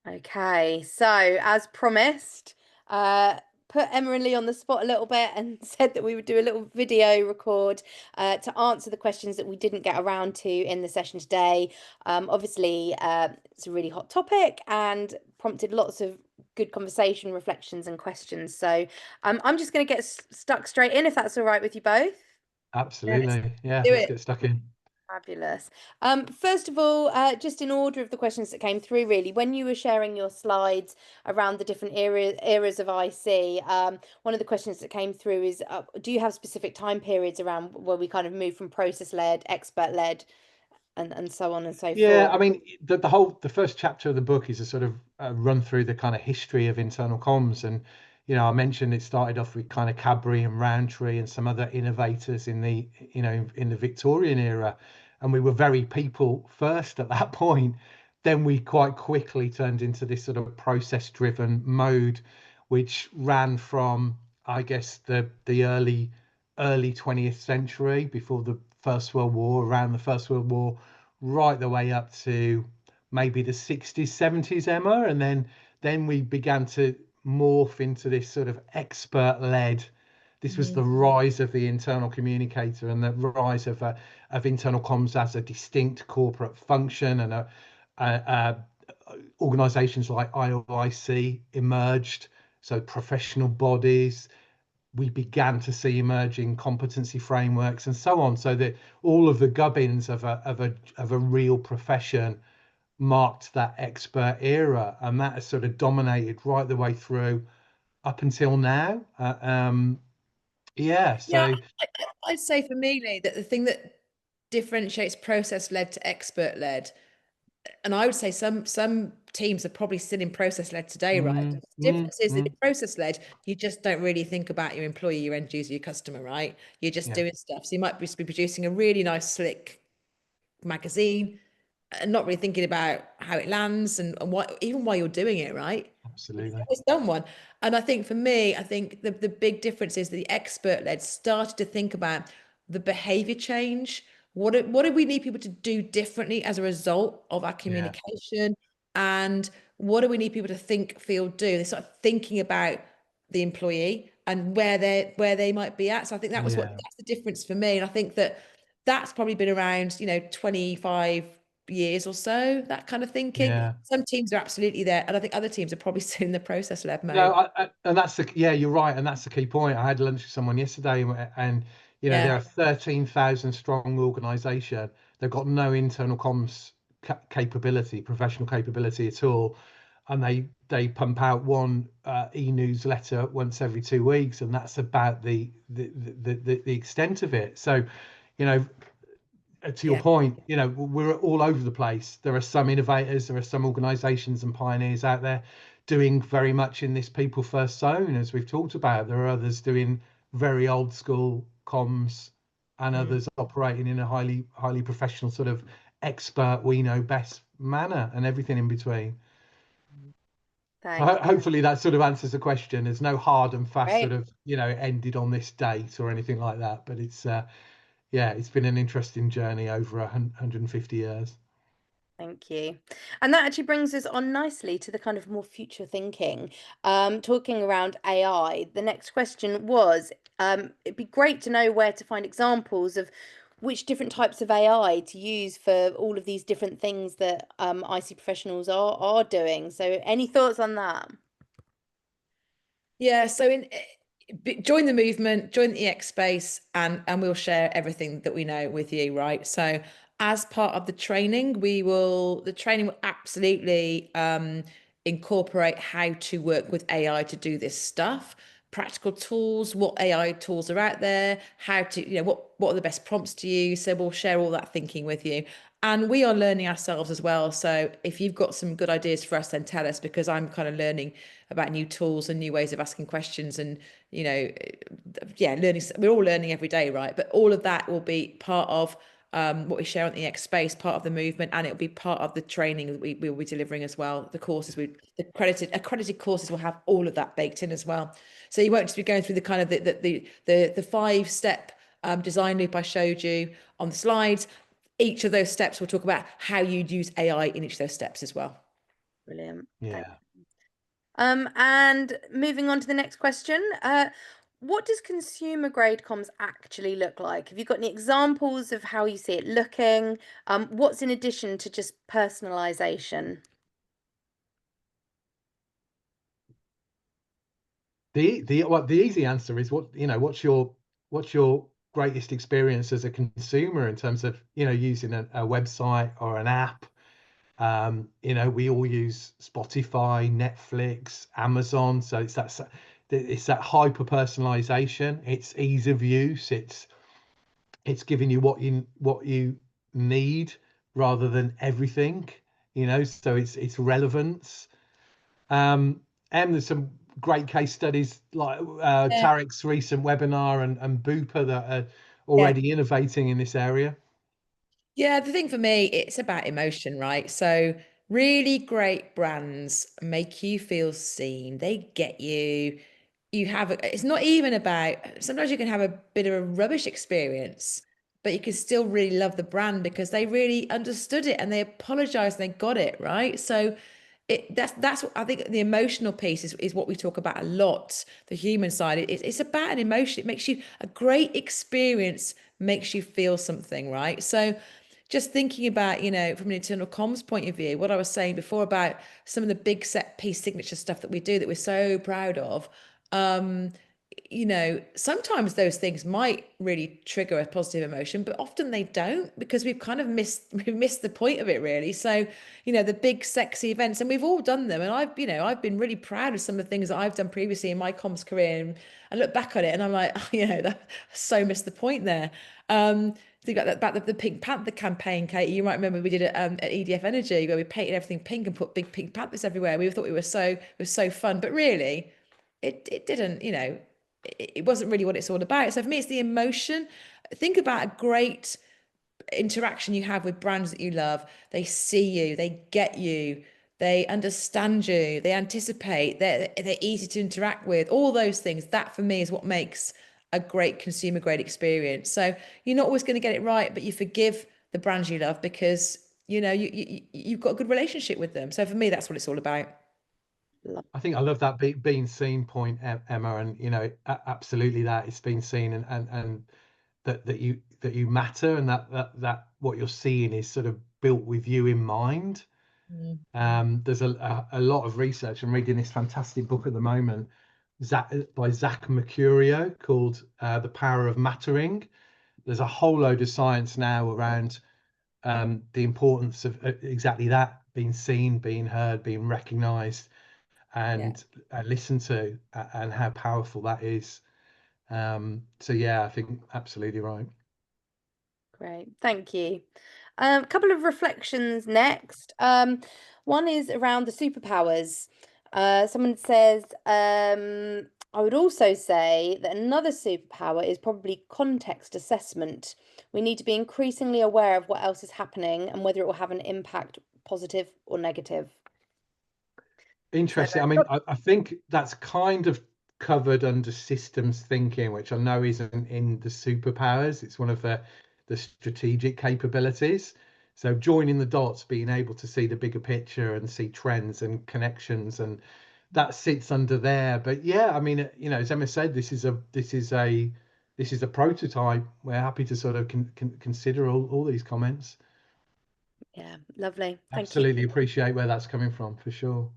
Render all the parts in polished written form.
Okay, so as promised, put Emma and Lee on the spot a little bit and said that we would do a little video record to answer the questions that we didn't get around to in the session today. Obviously, it's a really hot topic and prompted lots of good conversation, reflections, and questions. So I'm just going to get stuck straight in if that's all right with you both. Absolutely. Yeah, Do let's it. get stuck in. Fabulous. First of all, just in order of the questions that came through, really, when you were sharing your slides around the different eras of IC, one of the questions that came through is, do you have specific time periods around where we kind of move from process-led, expert-led, and so on and so Yeah, forth? I mean, the first chapter of the book is a sort of run through the kind of history of internal comms, and I mentioned it started off with kind of Cadbury and Roundtree and some other innovators in the in the Victorian era, and we were very people first at that point. Then we quite quickly turned into this sort of process-driven mode, which ran from, I guess, the early 20th century, before the First World War, around the First World War, right the way up to maybe the 60s, 70s, Emma. And then we began to morph into this sort of expert led. This was the Mm. rise of the internal communicator and the rise of internal comms as a distinct corporate function, and organizations like IOIC emerged. So professional bodies, we began to see emerging competency frameworks and so on, so that all of the gubbins of a real profession marked that expert era, and that has sort of dominated right the way through up until now. Yeah, Yeah, so I'd say for me, Lee, that the thing that differentiates process-led to expert-led, and I would say some teams are probably still in process-led today, right? mm, The mm, difference is that mm, in process-led, you just don't really think about your employee, your end user, your customer, right? You're just yeah, doing stuff. So you might be producing a really nice, slick magazine and not really thinking about how it lands and what even why you're doing it, right? It's absolutely, always done one. And I think for me, I think the big difference is that the expert led started to think about the behavior change. What do we need people to do differently as a result of our yeah, communication? And what do we need people to think, feel, do? They start thinking about the employee and where they might be at. So I think yeah, that's the difference for me. And I think that that's probably been around, 25 years or so, that kind of thinking. yeah. Some teams are absolutely there, and I think other teams are probably still in the process-led No, mode. and that's the, yeah, you're right, and that's the key point. I had lunch with someone yesterday, and they're Yeah, a 13,000 strong organisation. They've got no internal comms capability, professional capability at all, and they pump out one e-newsletter once every 2 weeks, and that's about the extent of it. So, you know, to your yeah, point, we're all over the place. There are some innovators, there are some organizations and pioneers out there doing very much in this people first zone, as we've talked about. There are others doing very old school comms, and mm, others operating in a highly professional sort of expert, we know best manner, and everything in between. So Thanks. hopefully that sort of answers the question. There's no hard and fast sort Great. of, ended on this date or anything like that, but it's yeah, it's been an interesting journey over 150 years. Thank you. And that actually brings us on nicely to the kind of more future thinking. Talking around AI, the next question was, it'd be great to know where to find examples of which different types of AI to use for all of these different things that IC professionals are doing. So any thoughts on that? yeah. So join the movement, join the EX space, and we'll share everything that we know with you, right? So as part of the training will absolutely incorporate how to work with AI to do this stuff, practical tools, what AI tools are out there, how to, what are the best prompts to use. So we'll share all that thinking with you. And we are learning ourselves as well. So if you've got some good ideas for us, then tell us, because I'm kind of learning about new tools and new ways of asking questions. And, yeah, learning. We're all learning every day, right? But all of that will be part of what we share on the X space, part of the movement, and it'll be part of the training that we will be delivering as well. The courses, the accredited courses will have all of that baked in as well. So you won't just be going through the kind of the 5-step design loop I showed you on the slides. Each of those steps will talk about how you'd use AI in each of those steps as well. Brilliant. Thank Yeah. you. And moving on to the next question. What does consumer grade comms actually look like? Have you got any examples of how you see it looking? What's in addition to just personalization? The easy answer is what's your greatest experience as a consumer in terms of using a website or an app. We all use Spotify, Netflix, Amazon, so it's that hyper personalization, it's ease of use, it's giving you what you need rather than everything, so it's relevance. And there's some great case studies like Yeah. Tarek's recent webinar and Bupa that are Yeah. already innovating in this area. Yeah, the thing for me, it's about emotion, right? So really great brands make you feel seen. They get you. It's not even about, sometimes you can have a bit of a rubbish experience, but you can still really love the brand because they really understood it and they apologized and they got it, right? So that's what I think the emotional piece is what we talk about a lot, the human side. It's about an emotion. It makes you a great experience, makes you feel something, right? So just thinking about, from an internal comms point of view, what I was saying before about some of the big set piece signature stuff that we do that we're so proud of. Um, sometimes those things might really trigger a positive emotion, but often they don't because we've kind of we've missed the point of it really. So, the big sexy events, and we've all done them. And I've been really proud of some of the things that I've done previously in my comms career. And I look back at it and I'm like, that I so missed the point there. Think about the Pink Panther campaign, Katie. You might remember we did it at EDF Energy where we painted everything pink and put big Pink Panthers everywhere. We thought it was so fun, but really, it didn't. It wasn't really what it's all about. So for me, it's the emotion. Think about a great interaction you have with brands that you love. They see you, they get you, they understand you, they anticipate, they're easy to interact with. All those things. That for me is what makes a great consumer grade experience. So you're not always going to get it right, but you forgive the brands you love because you've got a good relationship with them. So for me, that's what it's all about. I think I love that being seen point, Emma, and absolutely that it's been seen, and that you matter, and that what you're seeing is sort of built with you in mind. Mm. There's a lot of research. I'm reading this fantastic book at the moment, by Zach Mercurio, called The Power of Mattering. There's a whole load of science now around the importance of exactly that, being seen, being heard, being recognized, Yeah. and listened to, and how powerful that is. So yeah, I think absolutely right. Great, thank you. A couple of reflections next. One is around the superpowers. Someone says, I would also say that another superpower is probably context assessment. We need to be increasingly aware of what else is happening and whether it will have an impact, positive or negative. So, Interesting. I mean, I think that's kind of covered under systems thinking, which I know isn't in the superpowers. It's one of the strategic capabilities. So joining the dots, being able to see the bigger picture and see trends and connections, and that sits under there. But yeah, I mean, as Emma said, this is a prototype. We're happy to sort of consider all these comments. yeah, lovely. Thank you. Absolutely appreciate where that's coming from, for sure.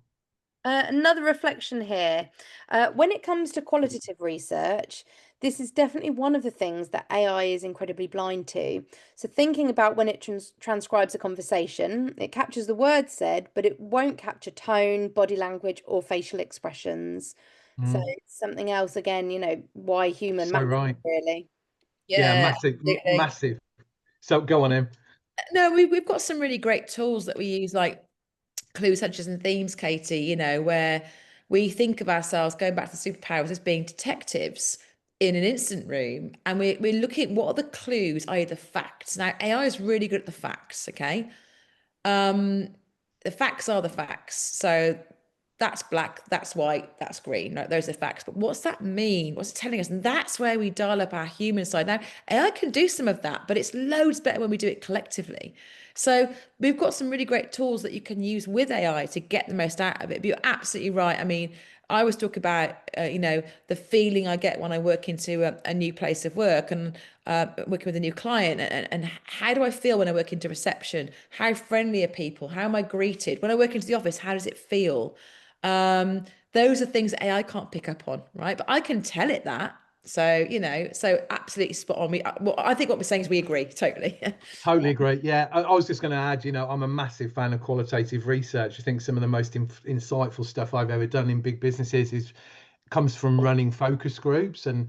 Another reflection here. When it comes to qualitative research, this is definitely one of the things that AI is incredibly blind to. So, thinking about when it transcribes a conversation, it captures the words said, but it won't capture tone, body language, or facial expressions. So, Mm, it's something else again, why human so matters, right. really. Yeah, Yeah, massive, absolutely. massive. So go on, Em. No, we've got some really great tools that we use, like clues, hunches, and themes, Katie, where we think of ourselves going back to the superpowers as being detectives in an instant room. And we're looking at what are the clues, i.e., the facts. Now, AI is really good at the facts, okay? Um, the facts are the facts. So that's black, that's white, that's green. Right? Those are facts. But what's that mean? What's it telling us? And that's where we dial up our human side. Now, AI can do some of that, but it's loads better when we do it collectively So we've got some really great tools that you can use with AI to get the most out of it. But you're absolutely right. I mean, I always talk about, the feeling I get when I work into a new place of work and working with a new client. And how do I feel when I work into reception? How friendly are people? How am I greeted? When I work into the office, how does it feel? Those are things that AI can't pick up on, right? But I can tell it that. So, so absolutely spot on. Well, I think what we're saying is we agree totally. Totally agree. Yeah, I was just going to add, I'm a massive fan of qualitative research. I think some of the most insightful stuff I've ever done in big businesses comes from running focus groups, and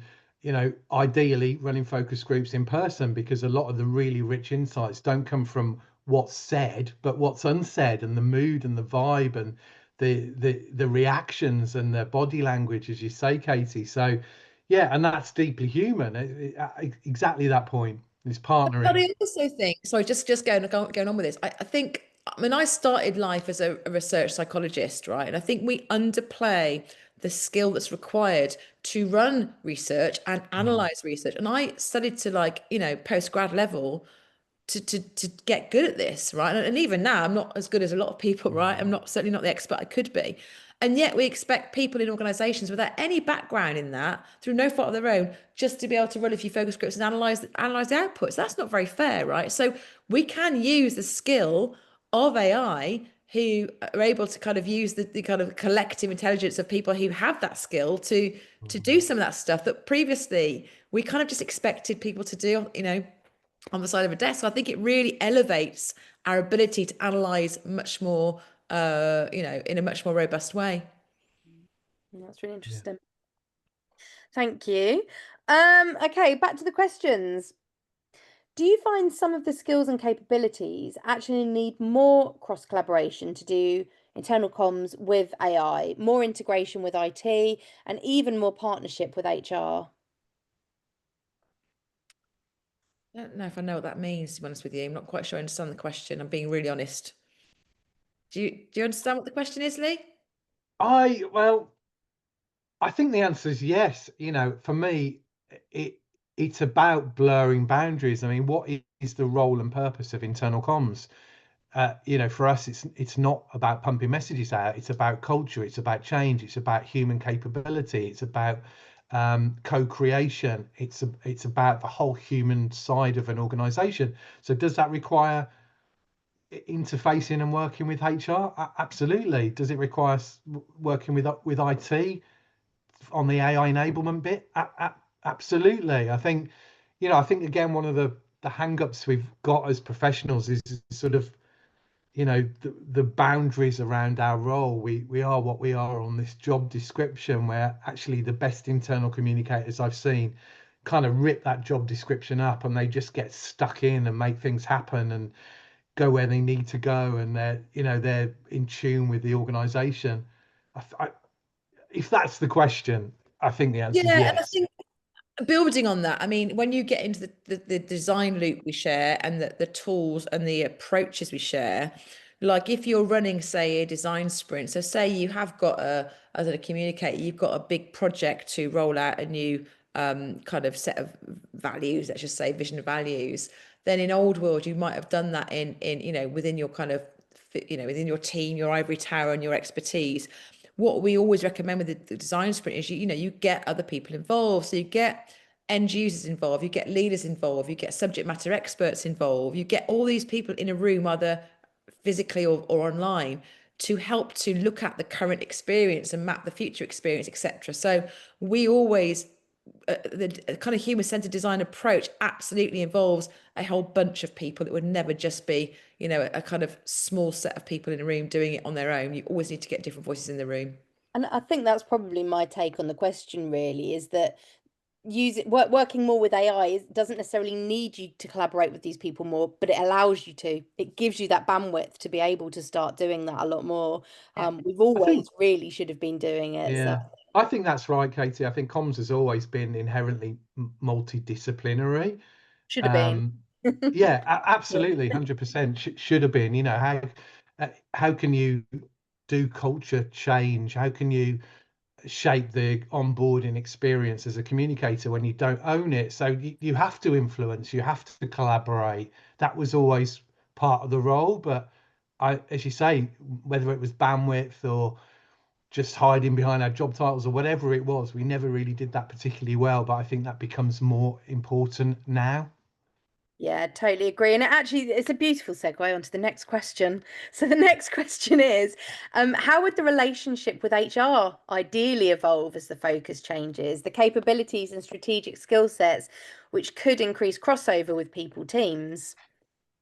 ideally running focus groups in person, because a lot of the really rich insights don't come from what's said but what's unsaid, and the mood and the vibe and the reactions and the body language, as you say, Katie. So yeah, and that's deeply human. Exactly that point is But partnering. I also think, sorry, just going on with this. I think, I mean, I started life as a research psychologist, right? And I think we underplay the skill that's required to run research and Mm. analyze research. And I studied to post grad level to get good at this, right? And even now, I'm not as good as a lot of people, right? I'm not certainly not the expert I could be. And yet we expect people in organizations without any background in that, through no fault of their own, just to be able to run a few focus groups and analyze the outputs. That's not very fair, right? So we can use the skill of AI, who are able to kind of use the kind of collective intelligence of people who have that skill to do some of that stuff that previously we kind of just expected people to do, on the side of a desk. So I think it really elevates our ability to analyze much more, in a much more robust way. That's really Yeah. interesting. Thank you. Okay, back to the questions. Do you find some of the skills and capabilities actually need more cross collaboration to do internal comms with AI, more integration with IT, and even more partnership with HR? I don't know if I know what that means, to be honest with you. I'm not quite sure I understand the question. I'm being really honest. Do you understand what the question is, Lee? Well, I think the answer is yes. For me, it it's about blurring boundaries. I mean, what is the role and purpose of internal comms? For us, it's not about pumping messages out. It's about culture. It's about change. It's about human capability. It's about co-creation. It's about the whole human side of an organization. So does that require interfacing and working with HR? Absolutely. Does it require working with IT on the AI enablement bit? Absolutely. I think again, one of the hang-ups we've got as professionals is sort of the boundaries around our role. We are what we are on this job description, where actually the best internal communicators I've seen kind of rip that job description up, and they just get stuck in and make things happen and go where they need to go, and they're in tune with the organization. If that's the question, I think the answer is Yeah, and I yes. think building on that, I mean, when you get into the design loop we share and the tools and the approaches we share, like if you're running, say, a design sprint, so say you have got as a communicator, you've got a big project to roll out a new kind of set of values, let's just say vision and values, then in old world, you might have done that in within your kind of, within your team, your ivory tower and your expertise. What we always recommend with the design sprint is you get other people involved. So you get end users involved, you get leaders involved, you get subject matter experts involved, you get all these people in a room, either physically or online, to help to look at the current experience and map the future experience, etc. So we always the kind of human-centered design approach absolutely involves a whole bunch of people. That would never just be, a kind of small set of people in a room doing it on their own. You always need to get different voices in the room. And I think that's probably my take on the question, really, is that working more with AI doesn't necessarily need you to collaborate with these people more, but it allows you to. It gives you that bandwidth to be able to start doing that a lot more. Yeah. We've I always think, really should have been doing it. So yeah, I think that's right, Katie. I think comms has always been inherently multidisciplinary. should have been. Um, yeah, Yeah. absolutely, 100% should have been. How can you do culture change? How can you shape the onboarding experience as a communicator when you don't own it? So you have to influence, you have to collaborate. That was always part of the role. But as you say, whether it was bandwidth or just hiding behind our job titles or whatever it was, we never really did that particularly well. But I think that becomes more important now. Yeah, totally agree. And actually, it's a beautiful segue onto the next question. So the next question is, how would the relationship with HR ideally evolve as the focus changes, the capabilities and strategic skill sets, which could increase crossover with people teams?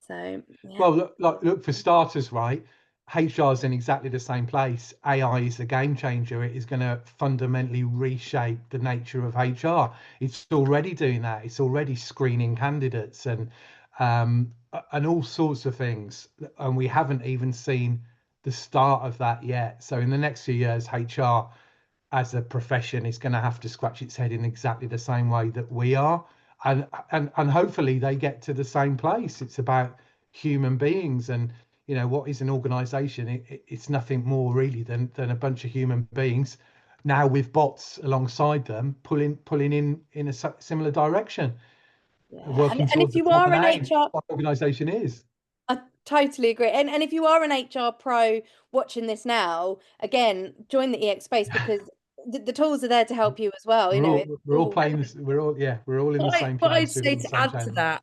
So, yeah. Well, look for starters, right? HR is in exactly the same place. AI is a game changer. It is going to fundamentally reshape the nature of HR. It's already doing that. It's already screening candidates and all sorts of things. And we haven't even seen the start of that yet. So in the next few years, HR as a profession is going to have to scratch its head in exactly the same way that we are, and hopefully they get to the same place. It's about human beings, and what is an organization? It's nothing more really than a bunch of human beings now with bots alongside them pulling in a similar direction, Yeah. working And if towards a you common are an aim. HR, What organization is. I totally agree. And if you are an HR pro watching this now, again, join the EX space because the tools are there to help you as well. It's We're all all playing this. We're all in the same But I'd place with say all the to same add to challenges. that,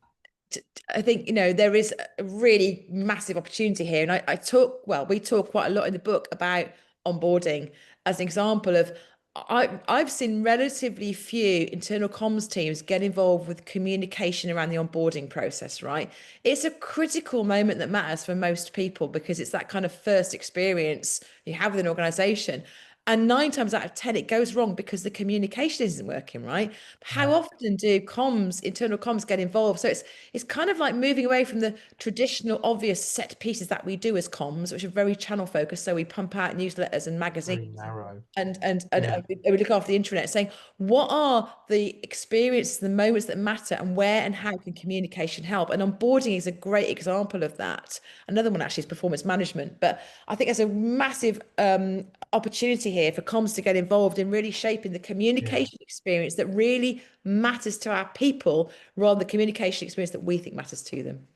I think, there is a really massive opportunity here. And we talk quite a lot in the book about onboarding as an example of, I've seen relatively few internal comms teams get involved with communication around the onboarding process, right? It's a critical moment that matters for most people because it's that kind of first experience you have with an organization. And 9 times out of 10, it goes wrong because the communication isn't working, right? How Yeah. often do internal comms get involved? So it's kind of like moving away from the traditional obvious set pieces that we do as comms, which are very channel focused. So we pump out newsletters and Very magazines narrow. and Yeah. we look after the intranet, saying what are the experiences, the moments that matter, and where and how can communication help? And onboarding is a great example of that. Another one actually is performance management, but I think there's a massive opportunity here for comms to get involved in really shaping the Yeah. communication experience that really matters to our people, rather than the communication experience that we think matters to them.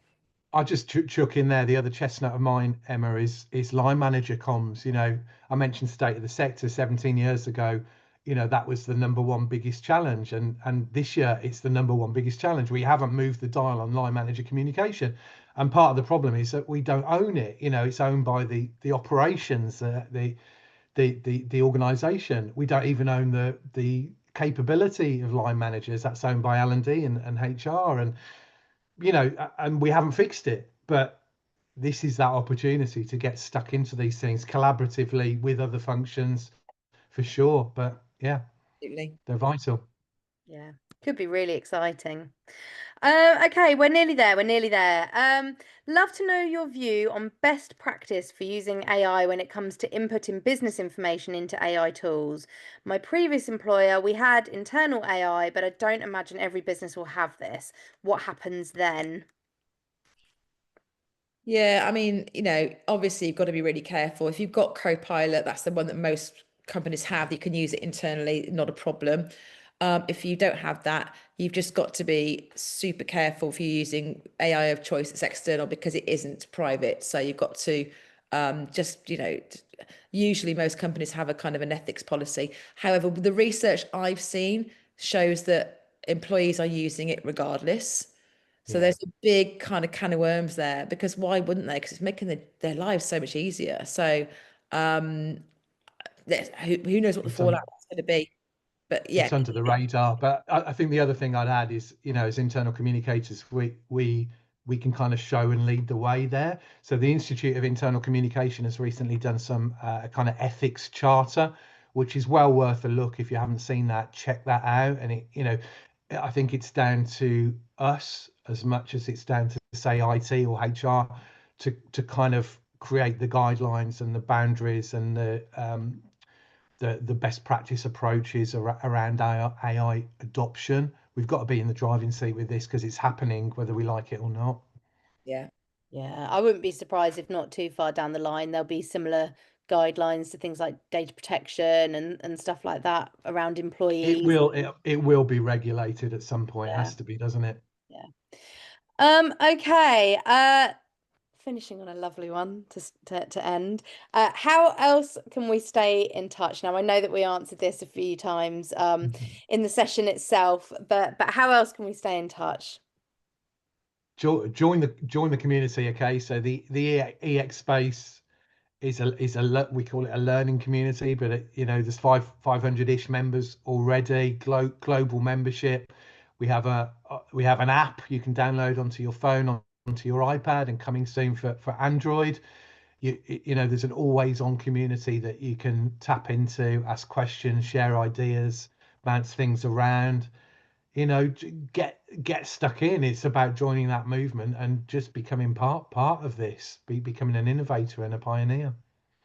I'll just chuck in there. The other chestnut of mine, Emma, is line manager comms. I mentioned state of the sector 17 years ago. That was the number one biggest challenge, and this year it's the number one biggest challenge. We haven't moved the dial on line manager communication, and part of the problem is that we don't own it. It's owned by the operations, the organization. We don't even own the capability of line managers. That's owned by L&D and HR, and we haven't fixed it. But this is that opportunity to get stuck into these things collaboratively with other functions, for sure. But yeah, Absolutely. they're vital. Yeah, could be really exciting. Okay, we're nearly there. We're nearly there. Love to know your view on best practice for using AI when it comes to inputting business information into AI tools. My previous employer, we had internal AI, but I don't imagine every business will have this. What happens then? Yeah, I mean, obviously you've got to be really careful. If you've got Copilot, that's the one that most companies have. You can use it internally, not a problem. If you don't have that, you've just got to be super careful if you're using AI of choice that's external because it isn't private. So you've got to just, usually most companies have a kind of an ethics policy. However, the research I've seen shows that employees are using it regardless. So Yeah. there's a big kind of can of worms there because why wouldn't they? Because it's making their lives so much easier. So um, who knows what the It's on fallout is going to be? But yeah, it's under the radar. But I think the other thing I'd add is, as internal communicators, we can kind of show and lead the way there. So the Institute of Internal Communication has recently done some kind of ethics charter, which is well worth a look. If you haven't seen that, check that out. And I think it's down to us as much as it's down to, say, IT or HR to kind of create the guidelines and the boundaries and the best practice approaches around AI adoption. We've got to be in the driving seat with this because it's happening whether we like it or not. yeah, Yeah, I wouldn't be surprised if not too far down the line there'll be similar guidelines to things like data protection and stuff like that around It employees. will it will be regulated at some point. It Yeah, has to be, doesn't it? yeah. Okay. finishing on a lovely one to end. How else can we stay in touch? Now, I know that we answered this a few times in the session itself, but how else can we stay in touch? Join the community. Okay, so the EX space is we call it a learning community, but there's 500-ish members already. Global membership. We have an app you can download onto your phone, onto your iPad, and coming soon for Android. There's an always on community that you can tap into, ask questions, share ideas, bounce things around. Get stuck in. It's about joining that movement and just becoming part of this, becoming an innovator and a pioneer.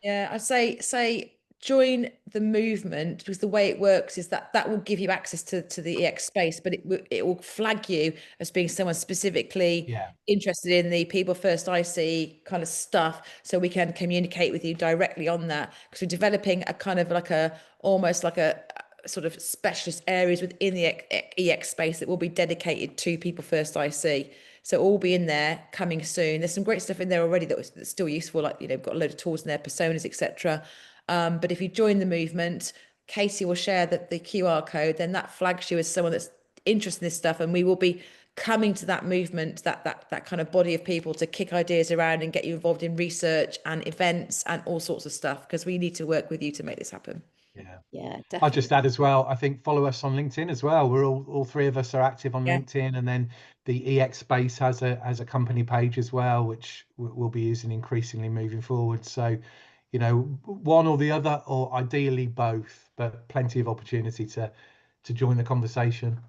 Yeah, I'd say join the movement, because the way it works is that will give you access to the EX space, but it will flag you as being someone specifically interested in the People First IC kind of stuff, so we can communicate with you directly on that, because we're developing a kind of almost like a sort of specialist areas within the EX space that will be dedicated to People First IC. So all be in there coming soon. There's some great stuff in there already that's still useful, like we've got a load of tools in there, personas, etc. But if you join the movement, Casey will share the QR code, then that flags you as someone that's interested in this stuff, and we will be coming to that movement, that kind of body of people to kick ideas around and get you involved in research and events and all sorts of stuff, because we need to work with you to make this happen. Yeah, definitely. I'll just add as well, I think follow us on LinkedIn as well. We're all three of us are active on LinkedIn, and then the EX space has a company page as well, which we'll be using increasingly moving forward. So, one or the other, or ideally both, but plenty of opportunity to join the conversation.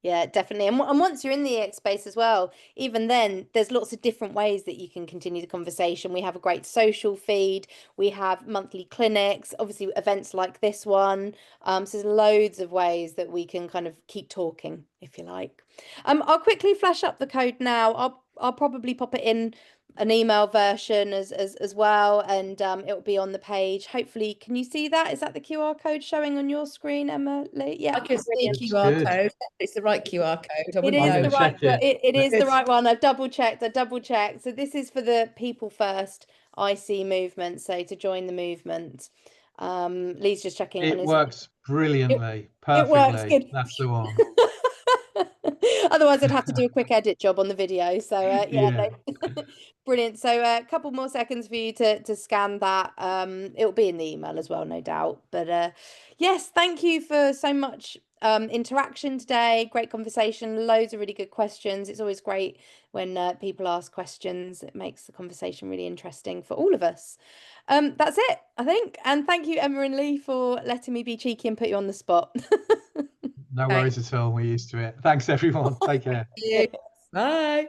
Yeah, definitely. And once you're in the EX space as well, even then, there's lots of different ways that you can continue the conversation. We have a great social feed. We have monthly clinics, obviously events like this one. So there's loads of ways that we can kind of keep talking, if you like. I'll quickly flash up the code now. I'll probably pop it in an email version as well, and it'll be on the page. Hopefully, can you see that? Is that the QR code showing on your screen, Emily? Yeah, I can see a Looks QR good. code. It's the right QR code. I It wouldn't is know. the right. check it. It is the Good. right one. I've double checked. So this is for the People First IC movement. So to join the movement, Lee's just checking it on It his. works brilliantly, It works perfectly. good. That's the one. Otherwise, I'd have to do a quick edit job on the video. So yeah, Yeah. no. Brilliant. So a couple more seconds for you to scan that. It'll be in the email as well, no doubt. But yes, thank you for so much interaction today. Great conversation. Loads of really good questions. It's always great when people ask questions. It makes the conversation really interesting for all of us. That's it, I think. And thank you, Emma and Lee, for letting me be cheeky and put you on the spot. No worries at all. We're used to it. Thanks, everyone. Take care. Bye.